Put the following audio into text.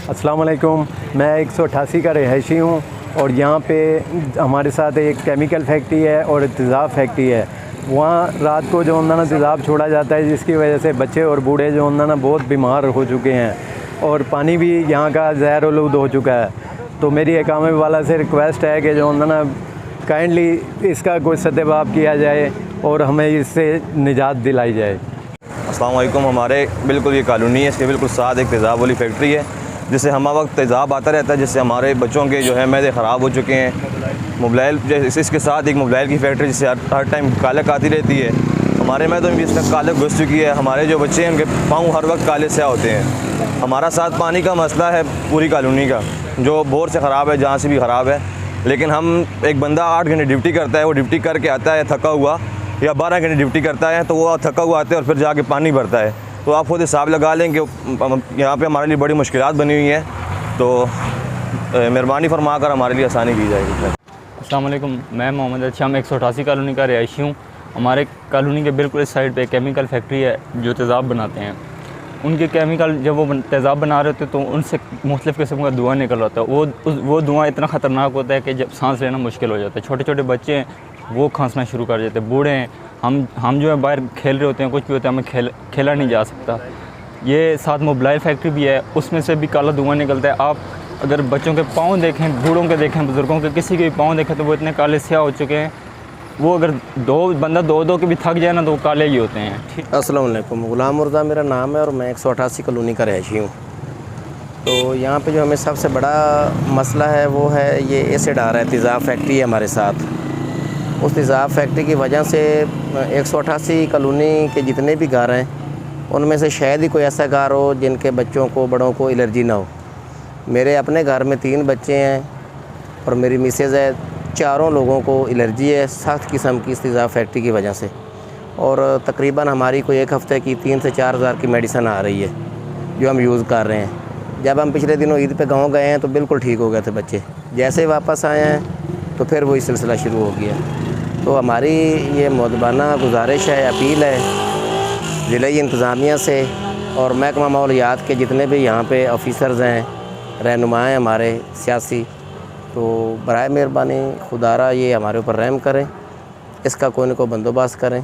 अस्सलाम वालेकुम। मैं 188 का रहायशी हूँ और यहाँ पे हमारे साथ एक केमिकल फैक्ट्री है और तेज़ाब फैक्ट्री है। वहाँ रात को जो ना तेज़ाब छोड़ा जाता है, जिसकी वजह से बच्चे और बूढ़े जो ना बहुत बीमार हो चुके हैं और पानी भी यहाँ का ज़हर-ओ-लूद हो चुका है। तो मेरी एकामे वाला से रिक्वेस्ट है कि जो ना काइंडली इसका कोई सद्देबाब किया जाए और हमें इससे निजात दिलाई जाए। अस्सलाम वालेकुम। हमारे बिल्कुल ये कॉलोनी है, इसके बिल्कुल साथ एक तेज़ाब वाली फैक्ट्री है, जिससे हम वक्त तेज़ाब आता रहता है, जिससे हमारे बच्चों के जो है मैदे ख़राब हो चुके हैं। मोबाइल जैसे इसके साथ एक मोबाइल की फैक्ट्री, जिससे हर टाइम कालक आती रहती है। हमारे मैदों में भी इसमें कालक घुस चुकी है। हमारे जो बच्चे हैं उनके पाँव हर वक्त काले स्याह होते हैं। हमारा साथ पानी का मसला है पूरी कॉलोनी का, जो बोर से ख़राब है, जहाँ से भी ख़राब है। लेकिन हम एक बंदा 8 घंटे ड्यूटी करता है, वो ड्यूटी करके आता है थका हुआ, या 12 घंटे ड्यूटी करता है, तो वो थका हुआ आता है और फिर जाके पानी भरता है। तो आप खुद हिसाब लगा लें कि यहाँ पे हमारे लिए बड़ी मुश्किलात बनी हुई हैं। तो मेहरबानी फरमा कर हमारे लिए आसानी की जाएगी। अस्सलाम वालेकुम। मैं मोहम्मद अच्छा 188 कॉलोनी का रहायशी हूँ। हमारे कॉलोनी के बिल्कुल इस साइड पे केमिकल फैक्ट्री है जो तेज़ाब बनाते हैं। उनके केमिकल जब वो तेज़ाब बना रहे होते हैं तो उनसे मुख्तलिफ़ किस्म का धुआँ निकल आता है। वो धुआँ इतना ख़तरनाक होता है कि जब सांस लेना मुश्किल हो जाता है। छोटे छोटे बच्चे हैं वो खांसना शुरू कर देते हैं, बूढ़े हैं, हम जो है बाहर खेल रहे होते हैं, कुछ भी होता है, हमें खेला नहीं जा सकता। ये साथ मोबाइल फैक्ट्री भी है, उसमें से भी काला धुआं निकलता है। आप अगर बच्चों के पाँव देखें, बूढ़ों के देखें, बुज़ुर्गों के किसी के भी पाँव देखें तो वो इतने काले स्याह हो चुके हैं। वो अगर बंदा दो के भी थक जाए ना तो वो काले ही होते हैं। ठीक। अस्सलाम वालेकुम। गुलाम मुर्ज़ा मेरा नाम है और मैं 188 कॉलोनी का रहायशी हूँ। तो यहाँ पे जो हमें सबसे बड़ा मसला है वो है ये एसिड आ रहा है। तेज़ाब फैक्ट्री है हमारे साथ। उस तेज़ाब फैक्ट्री की वजह से 188 कॉलोनी के जितने भी घर हैं उनमें से शायद ही कोई ऐसा घर हो जिनके बच्चों को, बड़ों को एलर्जी ना हो। मेरे अपने घर में 3 बच्चे हैं और मेरी मिसेज़ है। चारों लोगों को एलर्जी है सख्त किस्म की इस तेज़ाब फैक्ट्री की वजह से। और तकरीबन हमारी कोई 1 हफ़्ते की 3 से 4 हज़ार की मेडिसिन आ रही है जो हम यूज़ कर रहे हैं। जब हम पिछले दिनों ईद पे गाँव गए हैं तो बिल्कुल ठीक हो गए थे बच्चे। जैसे ही वापस आए हैं तो फिर वही सिलसिला शुरू हो गया। तो हमारी ये मुअद्दबाना गुजारिश है, अपील है ज़िले इंतज़ामिया से और महकमा माहौलियात के जितने भी यहाँ पे ऑफिसर्स हैं, रहनुमा हैं हमारे सियासी, तो बराए मेहरबानी खुदारा ये हमारे ऊपर रहम करें, इसका कोई न कोई बंदोबस्त करें।